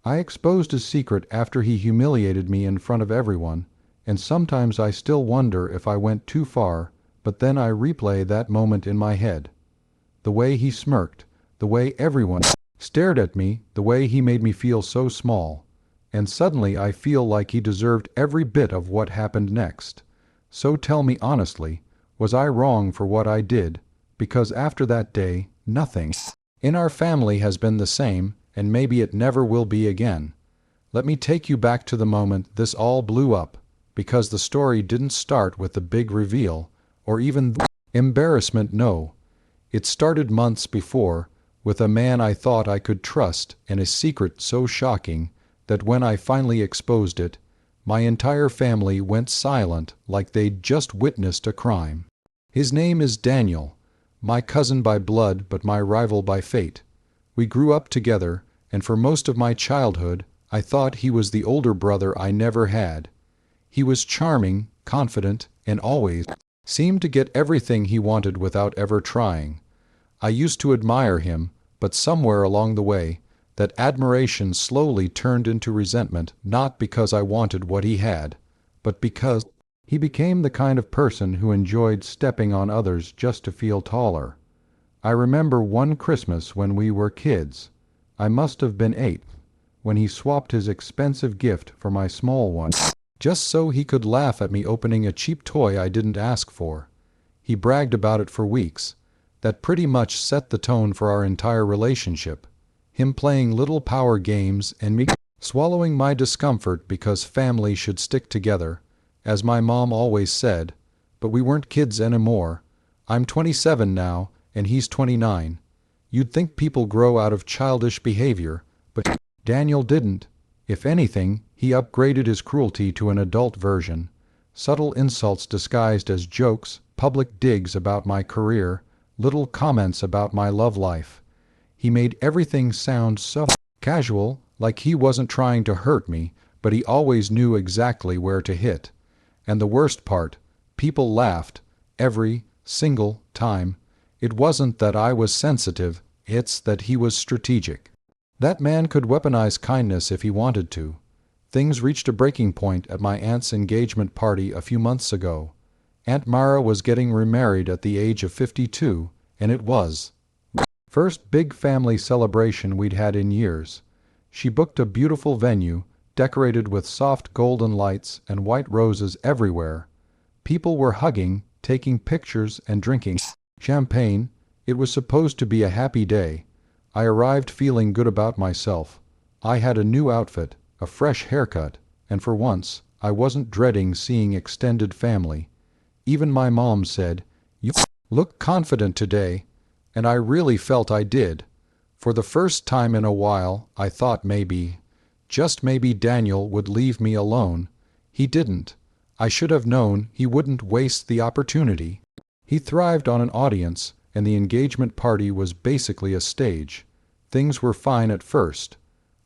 I exposed his secret after he humiliated me in front of everyone, and sometimes I still wonder if I went too far, but then I replay that moment in my head. The way he smirked, the way everyone stared at me, the way he made me feel so small. And suddenly I feel like he deserved every bit of what happened next. So tell me honestly, was I wrong for what I did? Because after that day, nothing in our family has been the same, and maybe it never will be again. Let me take you back to the moment this all blew up, because the story didn't start with the big reveal, or even the embarrassment, no. It started months before, with a man I thought I could trust and a secret so shocking that when I finally exposed it, my entire family went silent like they'd just witnessed a crime. His name is Daniel, my cousin by blood but my rival by fate. We grew up together, and for most of my childhood, I thought he was the older brother I never had. He was charming, confident, and always seemed to get everything he wanted without ever trying. I used to admire him, but somewhere along the way, that admiration slowly turned into resentment, not because I wanted what he had, but because he became the kind of person who enjoyed stepping on others just to feel taller. I remember one Christmas when we were kids. I must have been 8, when he swapped his expensive gift for my small one, just so he could laugh at me opening a cheap toy I didn't ask for. He bragged about it for weeks. That pretty much set the tone for our entire relationship. Him playing little power games and me swallowing my discomfort because family should stick together, as my mom always said, but we weren't kids anymore. I'm 27 now, and he's 29. You'd think people grow out of childish behavior, but Daniel didn't. If anything, he upgraded his cruelty to an adult version. Subtle insults disguised as jokes, public digs about my career, little comments about my love life. He made everything sound so casual, like he wasn't trying to hurt me, but he always knew exactly where to hit. And the worst part, people laughed, every single time. It wasn't that I was sensitive, it's that he was strategic. That man could weaponize kindness if he wanted to. Things reached a breaking point at my aunt's engagement party a few months ago. Aunt Mara was getting remarried at the age of 52, and it was the first big family celebration we'd had in years. She booked a beautiful venue, decorated with soft golden lights and white roses everywhere. People were hugging, taking pictures, and drinking champagne. It was supposed to be a happy day. I arrived feeling good about myself. I had a new outfit, a fresh haircut, and for once, I wasn't dreading seeing extended family. Even my mom said, "You look confident today," and I really felt I did. For the first time in a while, I thought maybe, just maybe Daniel would leave me alone. He didn't. I should have known he wouldn't waste the opportunity. He thrived on an audience, and the engagement party was basically a stage. Things were fine at first.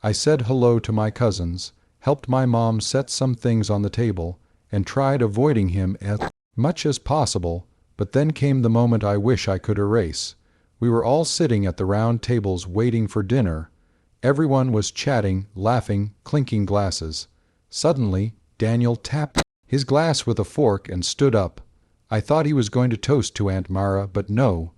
I said hello to my cousins, helped my mom set some things on the table, and tried avoiding him as much as possible, but then came the moment I wish I could erase. We were all sitting at the round tables waiting for dinner. Everyone was chatting, laughing, clinking glasses. Suddenly, Daniel tapped his glass with a fork and stood up. I thought he was going to toast to Aunt Mara, but no,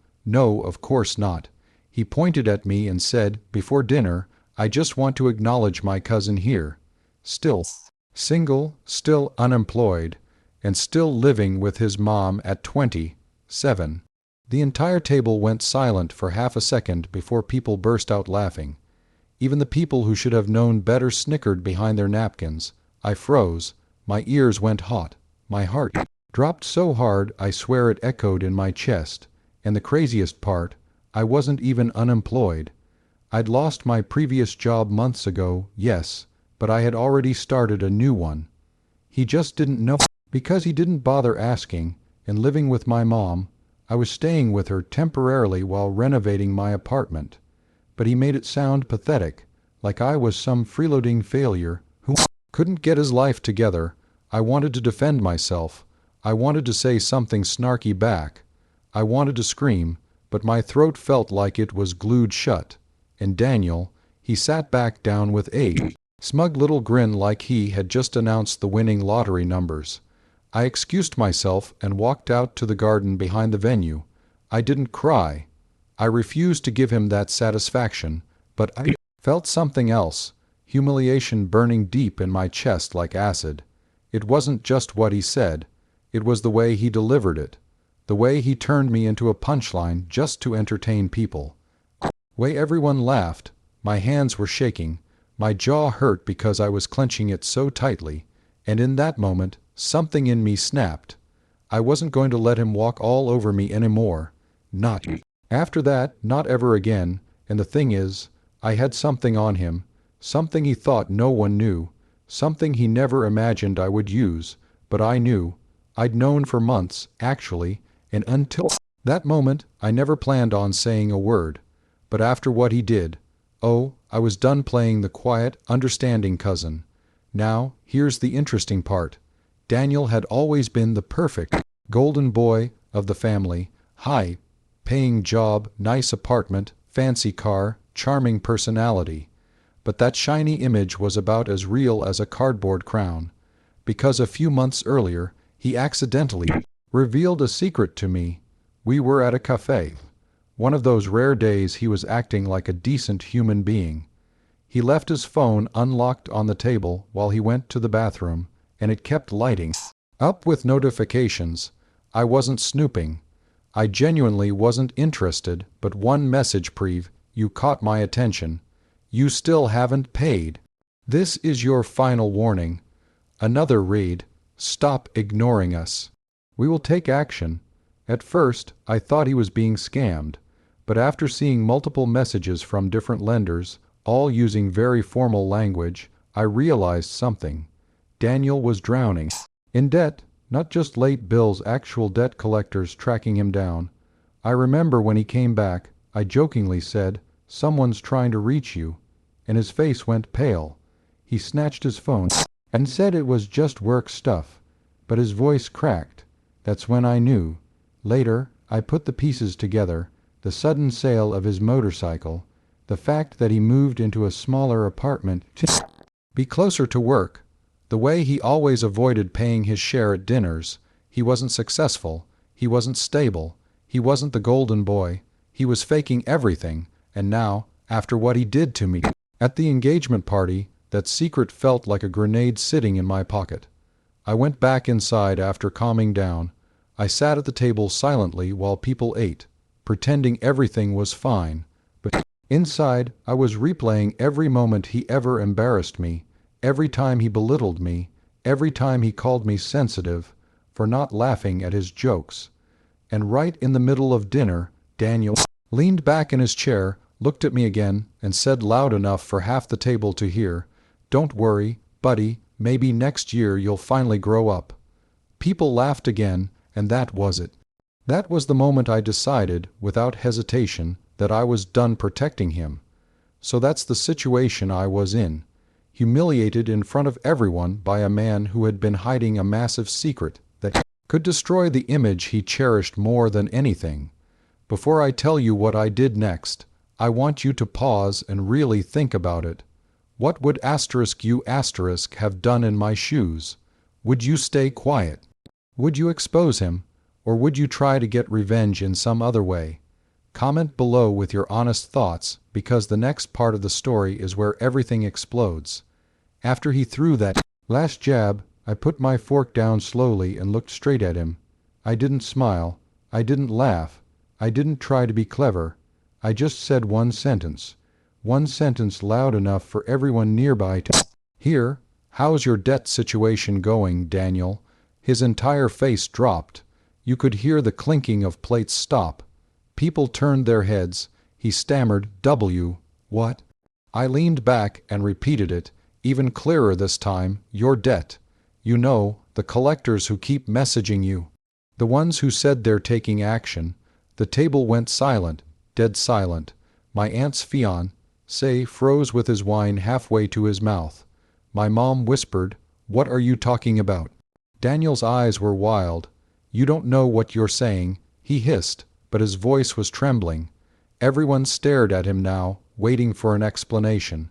of course not. He pointed at me and said, before dinner, "I just want to acknowledge my cousin here. Still single, still unemployed, and still living with his mom at 27. The entire table went silent for half a second before people burst out laughing. Even the people who should have known better snickered behind their napkins. I froze. My ears went hot. My heart dropped so hard I swear it echoed in my chest. And the craziest part, I wasn't even unemployed. I'd lost my previous job months ago, yes, but I had already started a new one. He just didn't know. Because he didn't bother asking, and living with my mom, I was staying with her temporarily while renovating my apartment. But he made it sound pathetic, like I was some freeloading failure who couldn't get his life together. I wanted to defend myself. I wanted to say something snarky back. I wanted to scream, but my throat felt like it was glued shut. And Daniel, He sat back down with a smug little grin like he had just announced the winning lottery numbers. I excused myself and walked out to the garden behind the venue. I didn't cry. I refused to give him that satisfaction, but I felt something else, humiliation burning deep in my chest like acid. It wasn't just what he said. It was the way he delivered it. The way he turned me into a punchline just to entertain people. The way everyone laughed. My hands were shaking. My jaw hurt because I was clenching it so tightly. And in that moment, something in me snapped. I wasn't going to let him walk all over me anymore. Not. After that, not ever again. And the thing is, I had something on him. Something he thought no one knew. Something he never imagined I would use. But I knew. I'd known for months, actually, and until that moment, I never planned on saying a word. But after what he did, oh, I was done playing the quiet, understanding cousin. Now, here's the interesting part. Daniel had always been the perfect, golden boy of the family. High-paying job, nice apartment, fancy car, charming personality. But that shiny image was about as real as a cardboard crown. Because a few months earlier, he accidentally revealed a secret to me. We were at a cafe. One of those rare days he was acting like a decent human being. He left his phone unlocked on the table while he went to the bathroom, and it kept lighting up with notifications. I wasn't snooping. I genuinely wasn't interested, but one message, Preve, you caught my attention. You still haven't paid. This is your final warning. Another read. Stop ignoring us. We will take action. At first, I thought he was being scammed, but after seeing multiple messages from different lenders, all using very formal language, I realized something. Daniel was drowning. In debt, not just late bills, actual debt collectors tracking him down. I remember when he came back, I jokingly said, "Someone's trying to reach you," and his face went pale. He snatched his phone and said it was just work stuff, but his voice cracked. That's when I knew. Later, I put the pieces together, the sudden sale of his motorcycle, the fact that he moved into a smaller apartment to be closer to work, the way he always avoided paying his share at dinners. He wasn't successful, he wasn't stable, he wasn't the golden boy, he was faking everything, and now, after what he did to me at the engagement party, that secret felt like a grenade sitting in my pocket. I went back inside after calming down. I sat at the table silently while people ate, pretending everything was fine. But inside, I was replaying every moment he ever embarrassed me, every time he belittled me, every time he called me sensitive for not laughing at his jokes. And right in the middle of dinner, Daniel leaned back in his chair, looked at me again, and said loud enough for half the table to hear, "Don't worry, buddy, maybe next year you'll finally grow up." People laughed again, and that was it. That was the moment I decided, without hesitation, that I was done protecting him. So that's the situation I was in. Humiliated in front of everyone by a man who had been hiding a massive secret that could destroy the image he cherished more than anything. Before I tell you what I did next, I want you to pause and really think about it. What would *U* have done in my shoes? Would you stay quiet? Would you expose him? Or would you try to get revenge in some other way? Comment below with your honest thoughts, because the next part of the story is where everything explodes. After he threw that last jab, I put my fork down slowly and looked straight at him. I didn't smile. I didn't laugh. I didn't try to be clever. I just said one sentence loud enough for everyone nearby to hear. "How's your debt situation going, Daniel?" His entire face dropped. You could hear the clinking of plates stop. People turned their heads. He stammered, "What?" I leaned back and repeated it, even clearer this time, "Your debt. You know, the collectors who keep messaging you. The ones who said they're taking action." The table went silent, dead silent. My aunt's fiancé froze with his wine halfway to his mouth. My mom whispered, "What are you talking about?" Daniel's eyes were wild. "You don't know what you're saying," he hissed, but his voice was trembling. Everyone stared at him now, waiting for an explanation.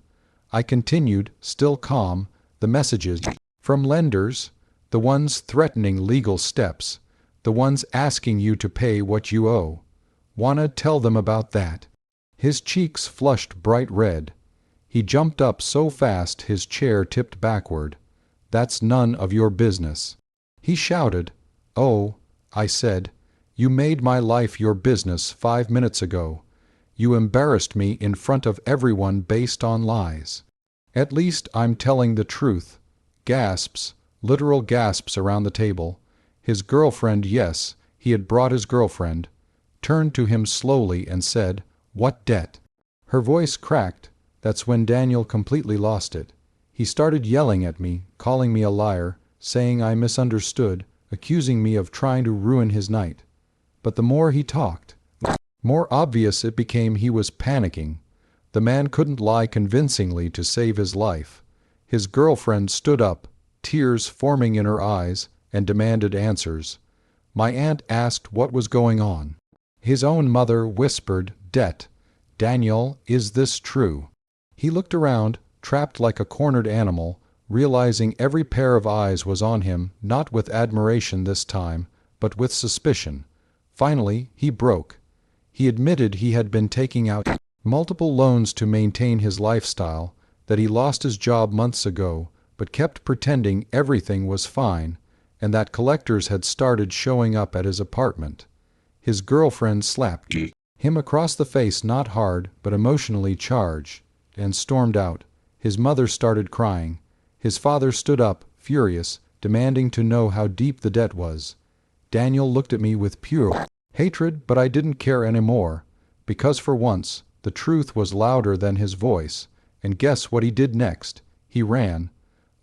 I continued, still calm, the messages from lenders, the ones threatening legal steps, the ones asking you to pay what you owe. Wanna tell them about that? His cheeks flushed bright red. He jumped up so fast his chair tipped backward. That's none of your business. He shouted. Oh, I said, you made my life your business 5 minutes ago. You embarrassed me in front of everyone based on lies. At least I'm telling the truth. Gasps, literal gasps around the table. His girlfriend, yes, he had brought his girlfriend, turned to him slowly and said, "What debt?" Her voice cracked. That's when Daniel completely lost it. He started yelling at me, calling me a liar, saying I misunderstood, accusing me of trying to ruin his night. But the more he talked, more obvious it became he was panicking. The man couldn't lie convincingly to save his life. His girlfriend stood up, tears forming in her eyes, and demanded answers. My aunt asked what was going on. His own mother whispered, "Debt. Daniel, is this true?" He looked around, trapped like a cornered animal, realizing every pair of eyes was on him, not with admiration this time, but with suspicion. Finally, he broke. He admitted he had been taking out multiple loans to maintain his lifestyle, that he lost his job months ago, but kept pretending everything was fine, and that collectors had started showing up at his apartment. His girlfriend slapped him across the face, not hard, but emotionally charged, and stormed out. His mother started crying. His father stood up, furious, demanding to know how deep the debt was. Daniel looked at me with pure hatred, but I didn't care anymore, because for once, the truth was louder than his voice. And guess what he did next? He ran.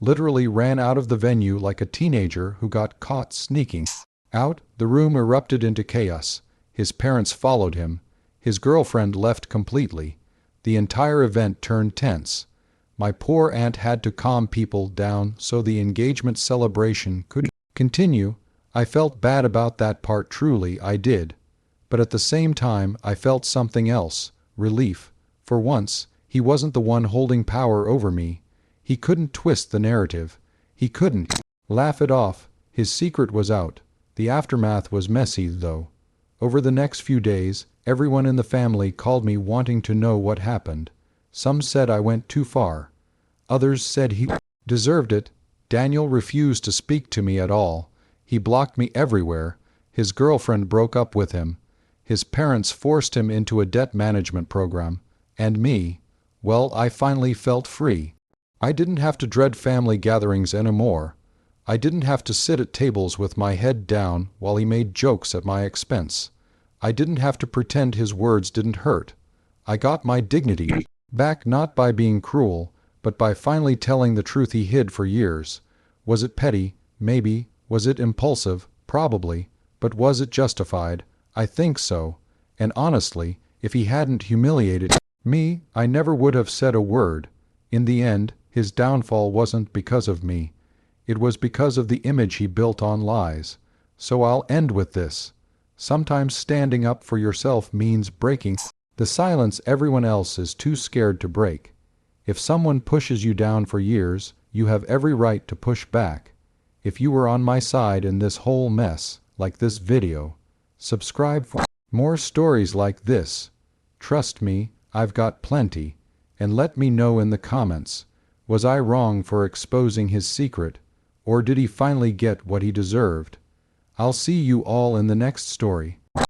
Literally ran out of the venue like a teenager who got caught sneaking out. The room erupted into chaos. His parents followed him. His girlfriend left completely. The entire event turned tense. My poor aunt had to calm people down so the engagement celebration could continue. I felt bad about that part, truly I did. But at the same time I felt something else, relief. For once, he wasn't the one holding power over me. He couldn't twist the narrative. He couldn't laugh it off. His secret was out. The aftermath was messy, though. Over the next few days, everyone in the family called me wanting to know what happened. Some said I went too far. Others said he deserved it. Daniel refused to speak to me at all. He blocked me everywhere. His girlfriend broke up with him. His parents forced him into a debt management program. And me, well, I finally felt free. I didn't have to dread family gatherings anymore. I didn't have to sit at tables with my head down while he made jokes at my expense. I didn't have to pretend his words didn't hurt. I got my dignity back, not by being cruel, but by finally telling the truth he hid for years. Was it petty? Maybe. Was it impulsive? Probably. But was it justified? I think so. And honestly, if he hadn't humiliated me, I never would have said a word. In the end, his downfall wasn't because of me. It was because of the image he built on lies. So I'll end with this. Sometimes standing up for yourself means breaking the silence everyone else is too scared to break. If someone pushes you down for years, you have every right to push back. If you were on my side in this whole mess, like this video, subscribe for more stories like this. Trust me, I've got plenty. And let me know in the comments, was I wrong for exposing his secret, or did he finally get what he deserved? I'll see you all in the next story.